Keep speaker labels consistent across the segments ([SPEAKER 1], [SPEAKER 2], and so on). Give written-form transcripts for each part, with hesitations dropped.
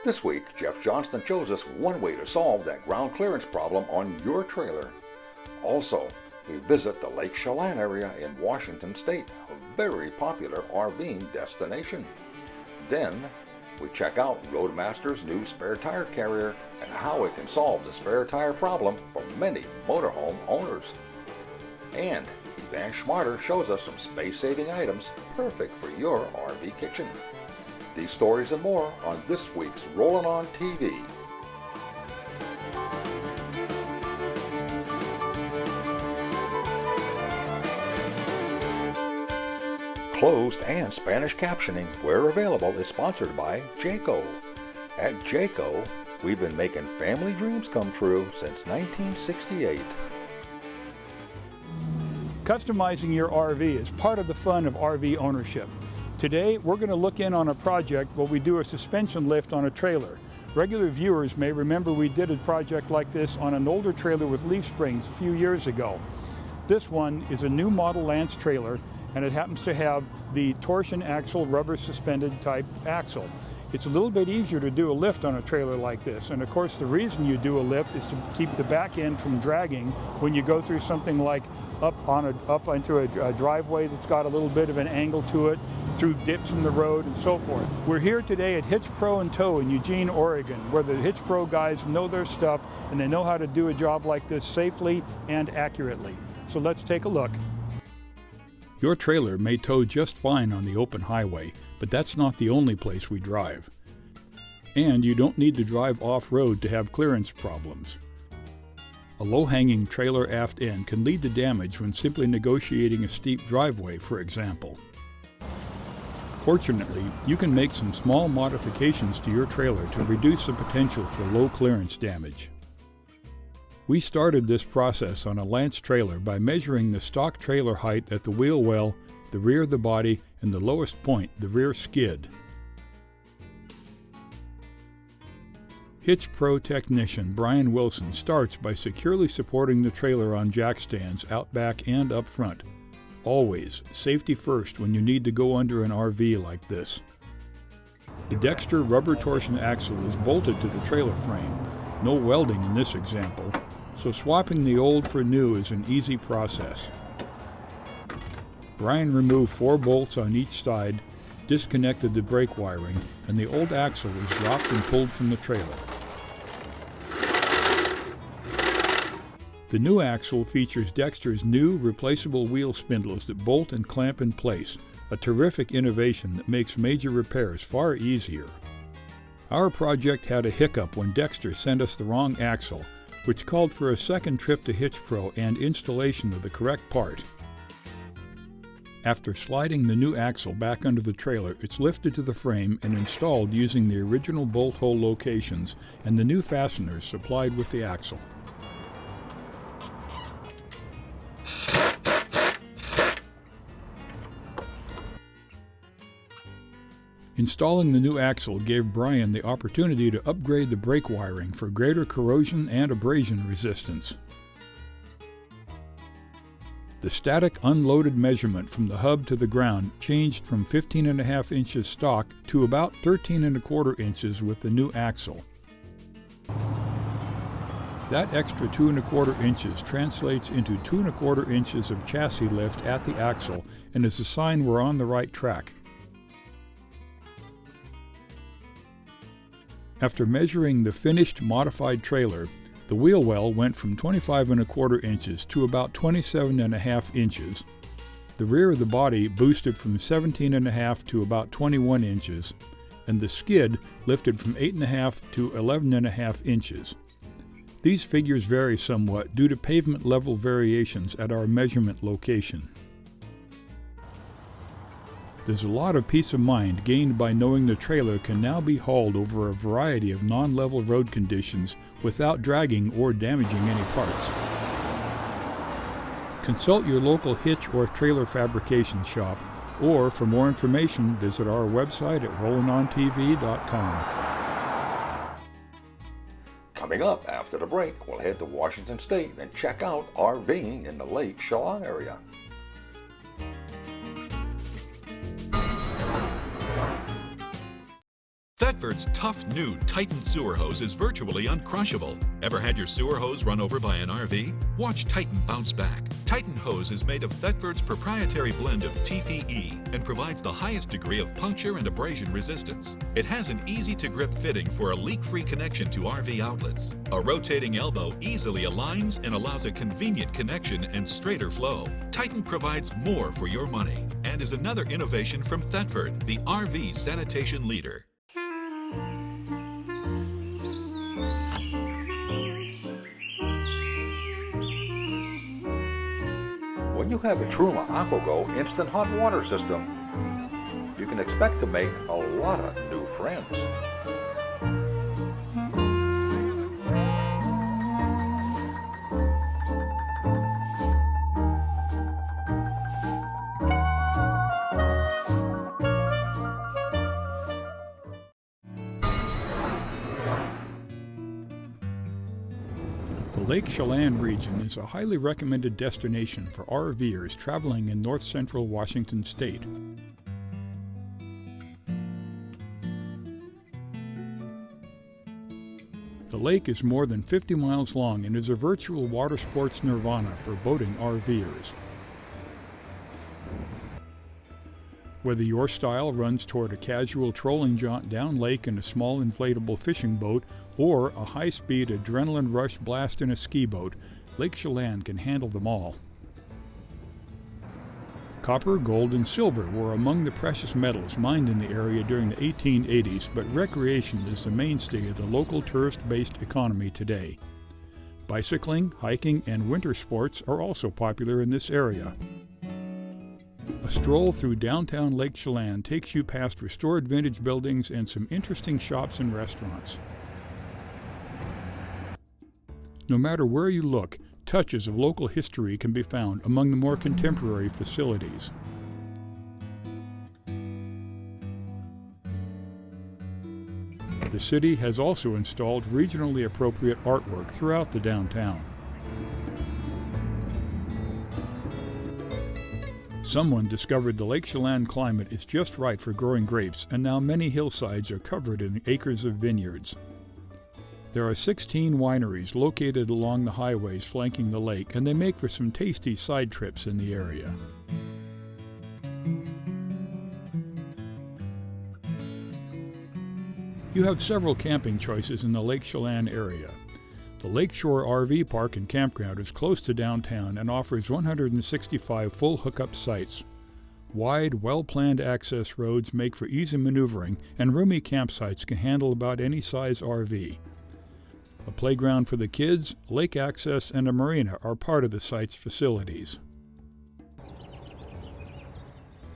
[SPEAKER 1] This week, Jeff Johnston shows us one way to solve that ground clearance problem on your trailer. Also, we visit the Lake Chelan area in Washington State, a very popular RVing destination. Then, we check out Roadmaster's new spare tire carrier and how it can solve the spare tire problem for many motorhome owners. And Evanne Schmarder shows us some space-saving items perfect for your RV kitchen. These stories and more on this week's Rollin On TV. Closed and Spanish captioning, where available, is sponsored by Jayco. At Jayco, we've been making family dreams come true since 1968.
[SPEAKER 2] Customizing your RV is part of the fun of RV ownership. Today, we're going to look in on a project where we do a suspension lift on a trailer. Regular viewers may remember we did a project like this on an older trailer with leaf springs a few years ago. This one is a new model Lance trailer, and it happens to have the torsion axle rubber suspended type axle. It's a little bit easier to do a lift on a trailer like this, and of course the reason you do a lift is to keep the back end from dragging when you go through something like up into a driveway that's got a little bit of an angle to it, through dips in the road and so forth. We're here today at Hitch Pro and Tow in Eugene, Oregon, where the Hitch Pro guys know their stuff and they know how to do a job like this safely and accurately. So let's take a look. Your trailer may tow just fine on the open highway, but that's not the only place we drive. And you don't need to drive off-road to have clearance problems. A low-hanging trailer aft end can lead to damage when simply negotiating a steep driveway, for example. Fortunately, you can make some small modifications to your trailer to reduce the potential for low clearance damage. We started this process on a Lance trailer by measuring the stock trailer height at the wheel well, the rear of the body, and the lowest point, the rear skid. Hitch Pro technician Brian Wilson starts by securely supporting the trailer on jack stands out back and up front. Always, safety first when you need to go under an RV like this. The Dexter rubber torsion axle is bolted to the trailer frame. No welding in this example, so swapping the old for new is an easy process. Brian removed 4 bolts on each side, disconnected the brake wiring, and the old axle was dropped and pulled from the trailer. The new axle features Dexter's new replaceable wheel spindles that bolt and clamp in place, a terrific innovation that makes major repairs far easier. Our project had a hiccup when Dexter sent us the wrong axle, which called for a second trip to Hitch Pro and installation of the correct part. After sliding the new axle back under the trailer, it's lifted to the frame and installed using the original bolt hole locations and the new fasteners supplied with the axle. Installing the new axle gave Brian the opportunity to upgrade the brake wiring for greater corrosion and abrasion resistance. The static unloaded measurement from the hub to the ground changed from 15.5 inches stock to about 13.25 inches with the new axle. That extra 2.25 inches translates into 2.25 inches of chassis lift at the axle and is a sign we're on the right track. After measuring the finished modified trailer, the wheel well went from 25.25 inches to about 27.5 inches. The rear of the body boosted from 17.5 to about 21 inches, and the skid lifted from 8.5 to 11.5 inches. These figures vary somewhat due to pavement level variations at our measurement location. There's a lot of peace of mind gained by knowing the trailer can now be hauled over a variety of non-level road conditions without dragging or damaging any parts. Consult your local hitch or trailer fabrication shop, or for more information visit our website at rollinontv.com.
[SPEAKER 1] Coming up after the break, we'll head to Washington State and check out RVing in the Lake Chelan area.
[SPEAKER 3] Thetford's tough new Titan sewer hose is virtually uncrushable. Ever had your sewer hose run over by an RV? Watch Titan bounce back. Titan hose is made of Thetford's proprietary blend of TPE and provides the highest degree of puncture and abrasion resistance. It has an easy-to-grip fitting for a leak-free connection to RV outlets. A rotating elbow easily aligns and allows a convenient connection and straighter flow. Titan provides more for your money and is another innovation from Thetford, the RV sanitation leader.
[SPEAKER 1] When you have a Truma AquaGo instant hot water system, you can expect to make a lot of new friends.
[SPEAKER 2] The Lake Chelan region is a highly recommended destination for RVers traveling in north central Washington state. The lake is more than 50 miles long and is a virtual water sports nirvana for boating RVers. Whether your style runs toward a casual trolling jaunt down lake in a small inflatable fishing boat or a high-speed adrenaline rush blast in a ski boat, Lake Chelan can handle them all. Copper, gold, and silver were among the precious metals mined in the area during the 1880s, but recreation is the mainstay of the local tourist-based economy today. Bicycling, hiking, and winter sports are also popular in this area. A stroll through downtown Lake Chelan takes you past restored vintage buildings and some interesting shops and restaurants. No matter where you look, touches of local history can be found among the more contemporary facilities. The city has also installed regionally appropriate artwork throughout the downtown. Someone discovered the Lake Chelan climate is just right for growing grapes, and now many hillsides are covered in acres of vineyards. There are 16 wineries located along the highways flanking the lake, and they make for some tasty side trips in the area. You have several camping choices in the Lake Chelan area. The Lakeshore RV Park and Campground is close to downtown and offers 165 full hookup sites. Wide, well-planned access roads make for easy maneuvering, and roomy campsites can handle about any size RV. A playground for the kids, lake access, and a marina are part of the site's facilities.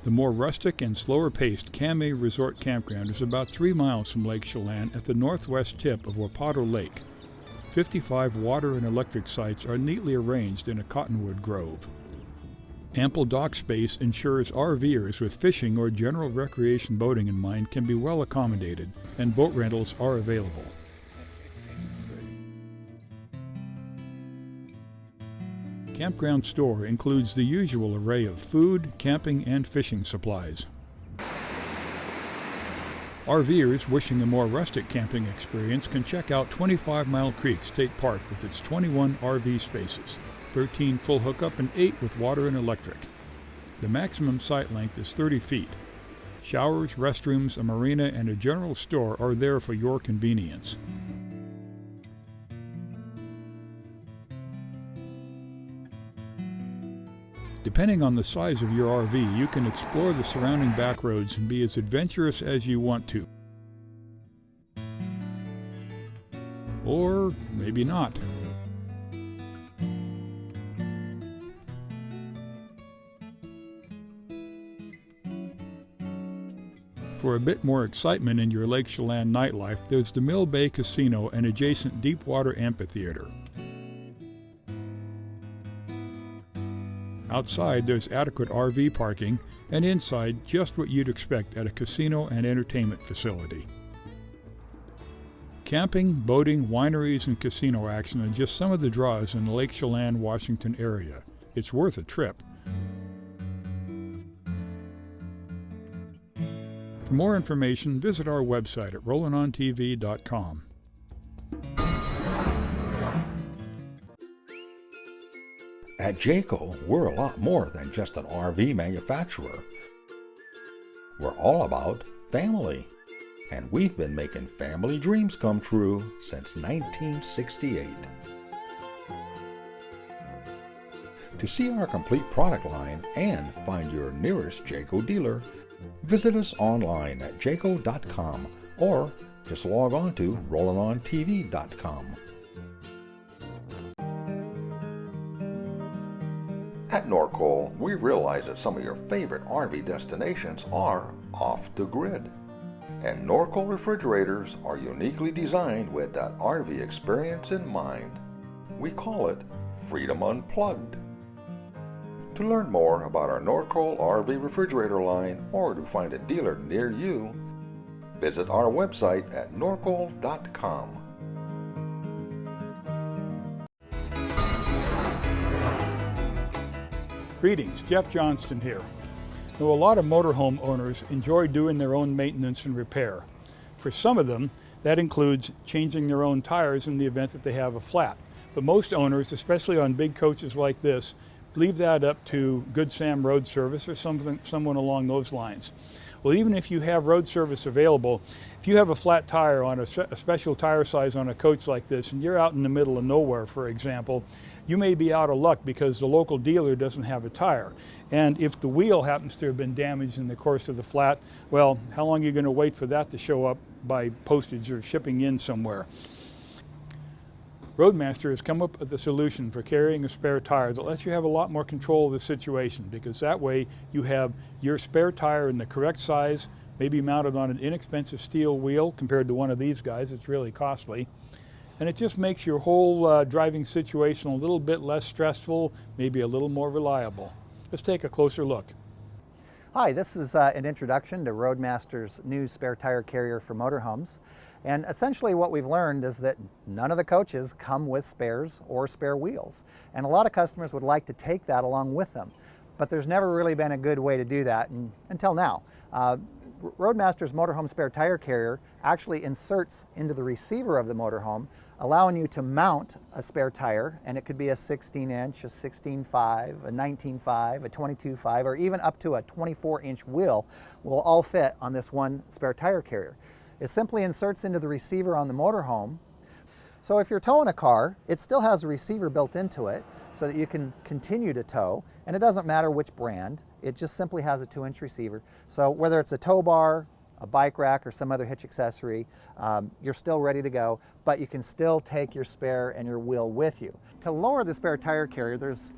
[SPEAKER 2] The more rustic and slower-paced Kameh Resort Campground is about 3 miles from Lake Chelan at the northwest tip of Wapato Lake. 55 water and electric sites are neatly arranged in a cottonwood grove. Ample dock space ensures RVers with fishing or general recreation boating in mind can be well accommodated, and boat rentals are available. Campground store includes the usual array of food, camping, and fishing supplies. RVers wishing a more rustic camping experience can check out 25 Mile Creek State Park with its 21 RV spaces, 13 full hookup and 8 with water and electric. The maximum site length is 30 feet. Showers, restrooms, a marina, and a general store are there for your convenience. Depending on the size of your RV, you can explore the surrounding back roads and be as adventurous as you want to. Or maybe not. For a bit more excitement in your Lake Chelan nightlife, there's the Mill Bay Casino and adjacent Deepwater Amphitheater. Outside, there's adequate RV parking, and inside, just what you'd expect at a casino and entertainment facility. Camping, boating, wineries, and casino action are just some of the draws in the Lake Chelan, Washington area. It's worth a trip. For more information, visit our website at rollinontv.com.
[SPEAKER 1] At Jayco, we're a lot more than just an RV manufacturer. We're all about family, and we've been making family dreams come true since 1968. To see our complete product line and find your nearest Jayco dealer, visit us online at jayco.com or just log on to rollinontv.com. At Norcoal, we realize that some of your favorite RV destinations are off the grid. And Norcoal refrigerators are uniquely designed with that RV experience in mind. We call it Freedom Unplugged. To learn more about our Norcoal RV refrigerator line or to find a dealer near you, visit our website at norcoal.com.
[SPEAKER 2] Greetings, Jeff Johnston here. Now, a lot of motorhome owners enjoy doing their own maintenance and repair. For some of them, that includes changing their own tires in the event that they have a flat. But most owners, especially on big coaches like this, leave that up to Good Sam Road Service or someone along those lines. Well, even if you have road service available, if you have a flat tire on a special tire size on a coach like this, and you're out in the middle of nowhere, for example, you may be out of luck because the local dealer doesn't have a tire. And if the wheel happens to have been damaged in the course of the flat, well, how long are you going to wait for that to show up by postage or shipping in somewhere? Roadmaster has come up with a solution for carrying a spare tire that lets you have a lot more control of the situation, because that way you have your spare tire in the correct size, maybe mounted on an inexpensive steel wheel compared to one of these guys. It's really costly. And it just makes your whole driving situation a little bit less stressful, maybe a little more reliable. Let's take a closer look.
[SPEAKER 4] Hi, this is an introduction to Roadmaster's new spare tire carrier for motorhomes. And essentially what we've learned is that none of the coaches come with spares or spare wheels. And a lot of customers would like to take that along with them. But there's never really been a good way to do that until now. Roadmaster's motorhome spare tire carrier actually inserts into the receiver of the motorhome, allowing you to mount a spare tire, and it could be a 16-inch, a 16.5, a 19.5, a 22.5, or even up to a 24-inch wheel will all fit on this one spare tire carrier. It simply inserts into the receiver on the motorhome. So if you're towing a car, it still has a receiver built into it so that you can continue to tow, and it doesn't matter which brand, it just simply has a 2-inch receiver. So whether it's a tow bar, a bike rack, or some other hitch accessory, you're still ready to go, but you can still take your spare and your wheel with you. To lower the spare tire carrier, there's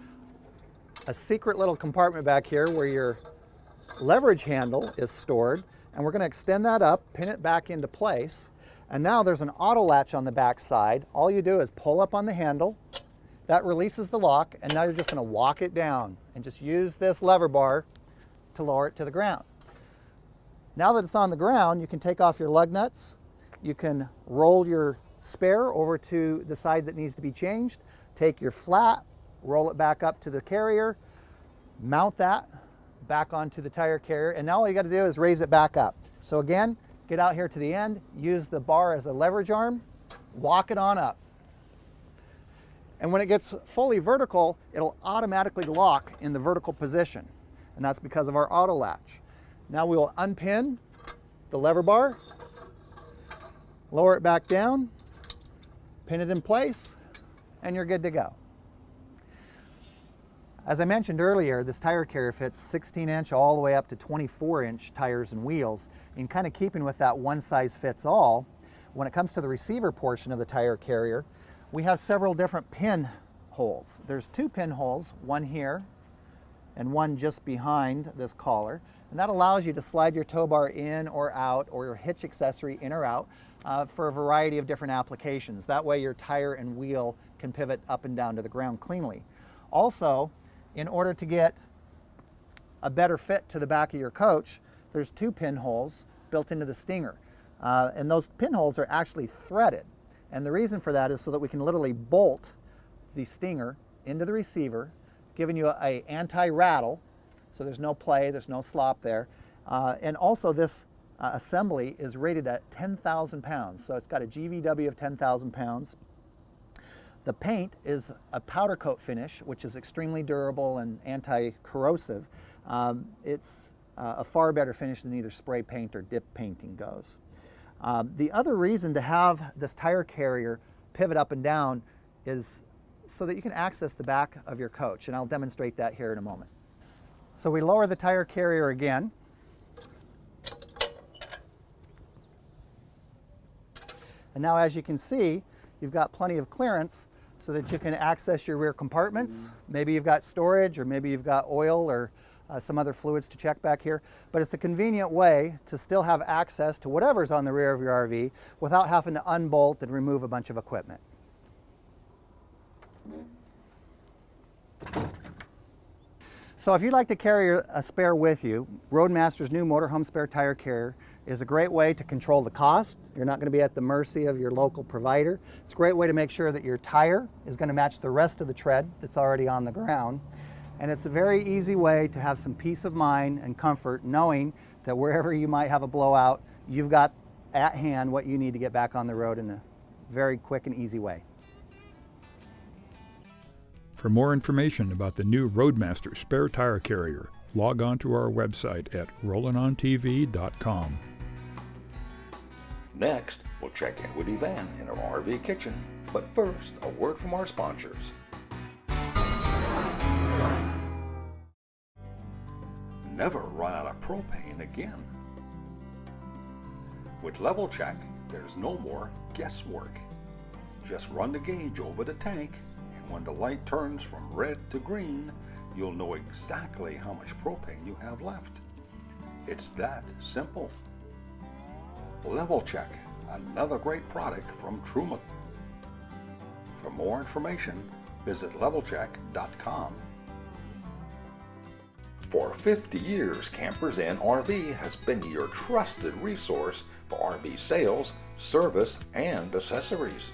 [SPEAKER 4] a secret little compartment back here where your leverage handle is stored, and we're going to extend that up, pin it back into place, and now there's an auto latch on the back side. All you do is pull up on the handle, that releases the lock, and now you're just going to walk it down and just use this lever bar to lower it to the ground. Now that it's on the ground, you can take off your lug nuts, you can roll your spare over to the side that needs to be changed, take your flat, roll it back up to the carrier, mount that back onto the tire carrier, and now all you got to do is raise it back up. So again, get out here to the end, use the bar as a leverage arm, walk it on up. And when it gets fully vertical, it'll automatically lock in the vertical position, and that's because of our auto latch. Now we will unpin the lever bar, lower it back down, pin it in place, and you're good to go. As I mentioned earlier, this tire carrier fits 16-inch all the way up to 24-inch tires and wheels. In kind of keeping with that one size fits all, when it comes to the receiver portion of the tire carrier, we have several different pin holes. There's 2 pin holes, one here and one just behind this collar, and that allows you to slide your tow bar in or out, or your hitch accessory in or out, for a variety of different applications. That way your tire and wheel can pivot up and down to the ground cleanly. Also, in order to get a better fit to the back of your coach, there's 2 pinholes built into the stinger. And those pinholes are actually threaded. And the reason for that is so that we can literally bolt the stinger into the receiver, giving you an anti-rattle, so there's no play, there's no slop there. And also this assembly is rated at 10,000 pounds. So it's got a GVW of 10,000 pounds. The paint is a powder coat finish, which is extremely durable and anti-corrosive. It's a far better finish than either spray paint or dip painting goes. The other reason to have this tire carrier pivot up and down is so that you can access the back of your coach, and I'll demonstrate that here in a moment. So we lower the tire carrier again. And now, as you can see, you've got plenty of clearance so that you can access your rear compartments. Maybe you've got storage, or maybe you've got oil or some other fluids to check back here. But it's a convenient way to still have access to whatever's on the rear of your RV without having to unbolt and remove a bunch of equipment. So if you'd like to carry a spare with you, Roadmaster's new Motorhome spare tire carrier is a great way to control the cost. You're not going to be at the mercy of your local provider. It's a great way to make sure that your tire is going to match the rest of the tread that's already on the ground. And it's a very easy way to have some peace of mind and comfort knowing that wherever you might have a blowout, you've got at hand what you need to get back on the road in a very quick and easy way.
[SPEAKER 2] For more information about the new Roadmaster spare tire carrier, log on to our website at rollinontv.com.
[SPEAKER 1] Next, we'll check in with Evanne in her RV kitchen. But first, a word from our sponsors. Never run out of propane again. With Level Check, there's no more guesswork. Just run the gauge over the tank, and when the light turns from red to green, you'll know exactly how much propane you have left. It's that simple. Level Check, another great product from Truma. For more information, visit levelcheck.com. For 50 years, Campers Inn RV has been your trusted resource for RV sales, service, and accessories.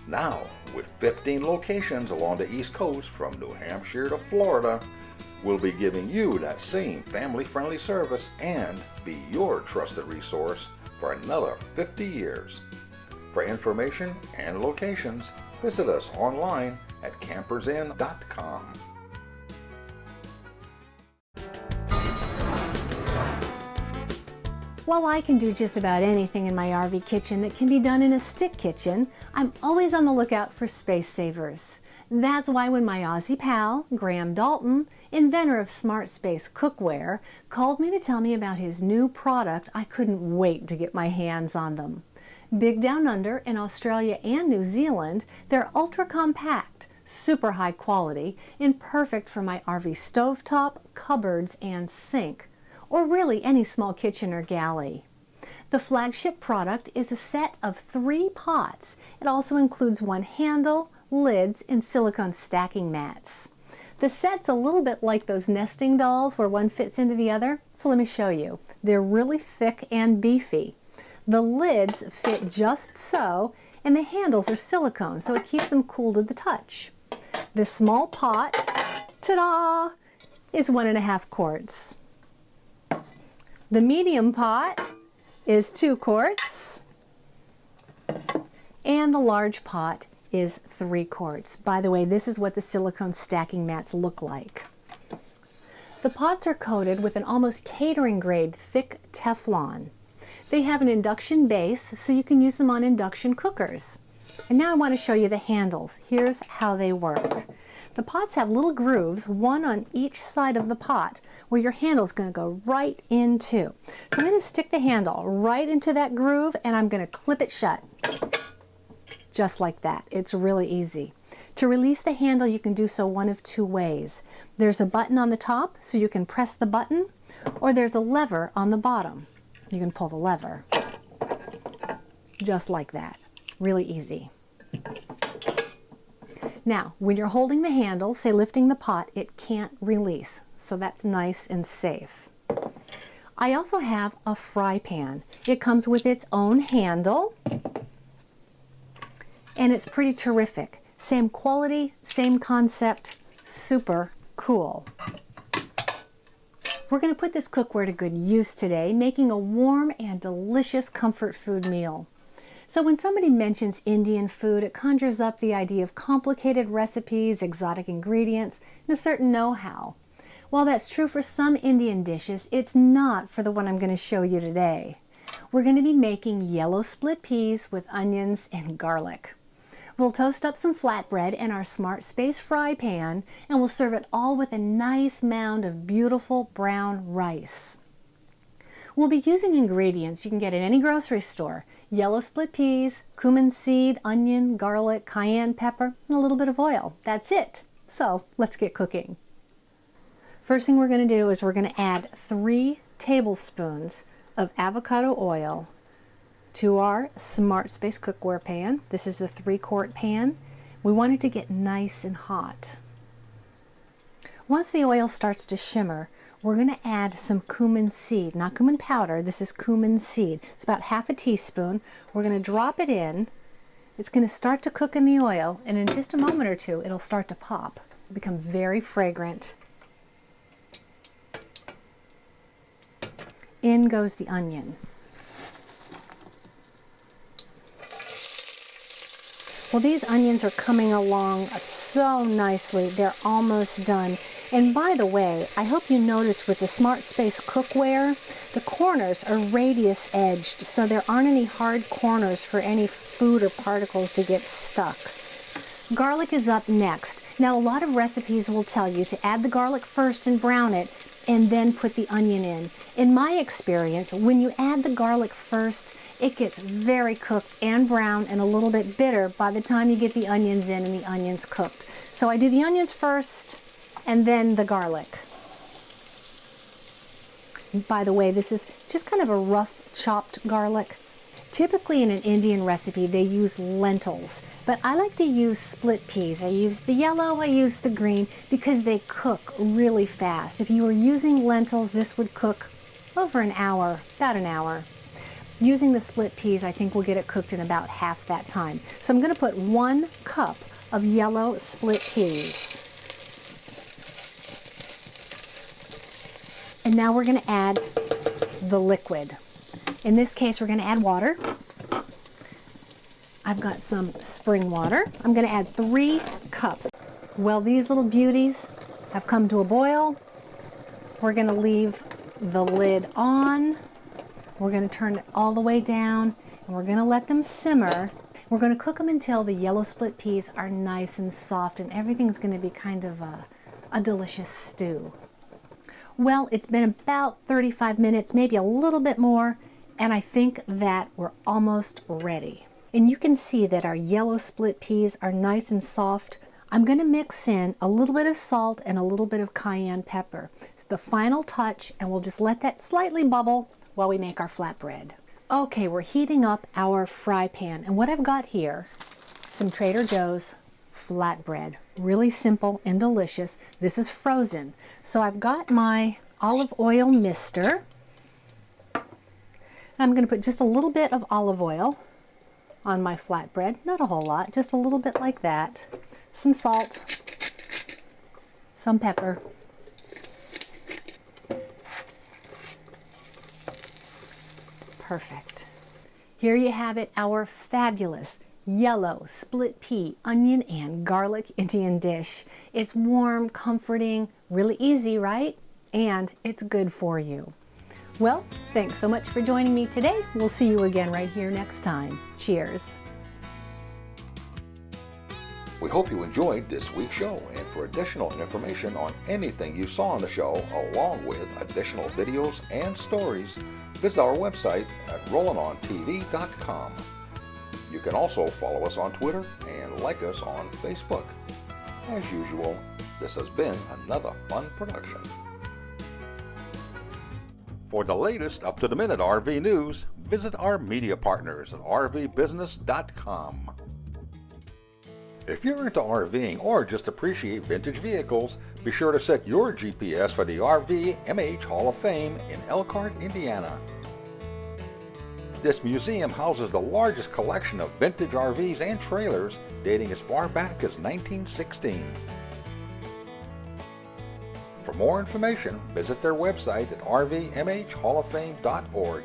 [SPEAKER 1] Now, with 15 locations along the East Coast from New Hampshire to Florida, we'll be giving you that same family-friendly service and be your trusted resource for another 50 years. For information and locations, visit us online at campersinn.com.
[SPEAKER 5] While I can do just about anything in my RV kitchen that can be done in a stick kitchen, I'm always on the lookout for space savers. That's why when my Aussie pal, Graham Dalton, inventor of Smart Space cookware, called me to tell me about his new product, I couldn't wait to get my hands on them. Big Down Under in Australia and New Zealand, they're ultra compact, super high quality, and perfect for my RV stovetop, cupboards, and sink, or really any small kitchen or galley. The flagship product is a set of 3 pots. It also includes 1 handle, lids, and silicone stacking mats. The set's a little bit like those nesting dolls where one fits into the other, so let me show you. They're really thick and beefy. The lids fit just so, and the handles are silicone, so it keeps them cool to the touch. This small pot, ta-da, is 1.5 quarts. The medium pot is 2 quarts, and the large pot is 3 quarts. By the way, this is what the silicone stacking mats look like. The pots are coated with an almost catering grade thick Teflon. They have an induction base, so you can use them on induction cookers. And now I want to show you the handles. Here's how they work. The pots have little grooves, one on each side of the pot, where your handle's going to go right into. So I'm going to stick the handle right into that groove, and I'm going to clip it shut. Just like that. It's really easy. To release the handle, you can do so one of 2 ways. There's a button on the top, so you can press the button, or there's a lever on the bottom. You can pull the lever. Just like that. Really easy. Now, when you're holding the handle, say lifting the pot, it can't release, so that's nice and safe. I also have a fry pan. It comes with its own handle, and it's pretty terrific. Same quality, same concept, super cool. We're going to put this cookware to good use today, making a warm and delicious comfort food meal. So when somebody mentions Indian food, it conjures up the idea of complicated recipes, exotic ingredients, and a certain know-how. While that's true for some Indian dishes, it's not for the one I'm going to show you today. We're going to be making yellow split peas with onions and garlic. We'll toast up some flatbread in our Smart Space fry pan, and we'll serve it all with a nice mound of beautiful brown rice. We'll be using ingredients you can get at any grocery store: yellow split peas, cumin seed, onion, garlic, cayenne pepper, and a little bit of oil. That's it. So let's get cooking. First thing we're going to do is we're going to add 3 tablespoons of avocado oil to our Smart Space cookware pan. This is the 3-quart pan. We want it to get nice and hot. Once the oil starts to shimmer, we're going to add some cumin seed, not cumin powder, this is cumin seed. It's about half a teaspoon. We're going to drop it in. It's going to start to cook in the oil, and in just a moment or two, it'll start to pop, become very fragrant. In goes the onion. Well, these onions are coming along so nicely. They're almost done. And by the way, I hope you noticed with the Smart Space cookware, the corners are radius edged, so there aren't any hard corners for any food or particles to get stuck. Garlic is up next. Now, a lot of recipes will tell you to add the garlic first and brown it, and then put the onion in. In my experience, when you add the garlic first, it gets very cooked and brown and a little bit bitter by the time you get the onions in and the onions cooked. So I do the onions first and then the garlic. By the way, this is just kind of a rough chopped garlic. Typically in an Indian recipe, they use lentils, but I like to use split peas. I use the yellow, I use the green, because they cook really fast. If you were using lentils, this would cook over an hour, about an hour. Using the split peas, I think we'll get it cooked in about half that time. So I'm going to put 1 cup of yellow split peas. And now we're going to add the liquid. In this case, we're going to add water. I've got some spring water. I'm going to add 3 cups. Well, these little beauties have come to a boil. We're going to leave the lid on. We're going to turn it all the way down, and we're going to let them simmer. We're going to cook them until the yellow split peas are nice and soft, and everything's going to be kind of a delicious stew. Well, it's been about 35 minutes, maybe a little bit more, and I think that we're almost ready. And you can see that our yellow split peas are nice and soft. I'm going to mix in a little bit of salt and a little bit of cayenne pepper. It's the final touch, and we'll just let that slightly bubble while we make our flatbread. Okay, we're heating up our fry pan, and what I've got here, some Trader Joe's flatbread. Really simple and delicious. This is frozen. So I've got my olive oil mister. I'm going to put just a little bit of olive oil on my flatbread. Not a whole lot, just a little bit like that. Some salt, some pepper. Perfect. Here you have it, our fabulous yellow split pea, onion, and garlic Indian dish. It's warm, comforting, really easy, right? And it's good for you. Well, thanks so much for joining me today. We'll see you again right here next time. Cheers.
[SPEAKER 1] We hope you enjoyed this week's show, and for additional information on anything you saw on the show, along with additional videos and stories, visit our website at rollinontv.com. You can also follow us on Twitter and like us on Facebook. As usual, this has been another fun production. For the latest up-to-the-minute RV news, visit our media partners at rvbusiness.com. If you're into RVing or just appreciate vintage vehicles, be sure to set your GPS for the RV MH Hall of Fame in Elkhart, Indiana. This museum houses the largest collection of vintage RVs and trailers dating as far back as 1916. For more information, visit their website at rvmhhalloffame.org.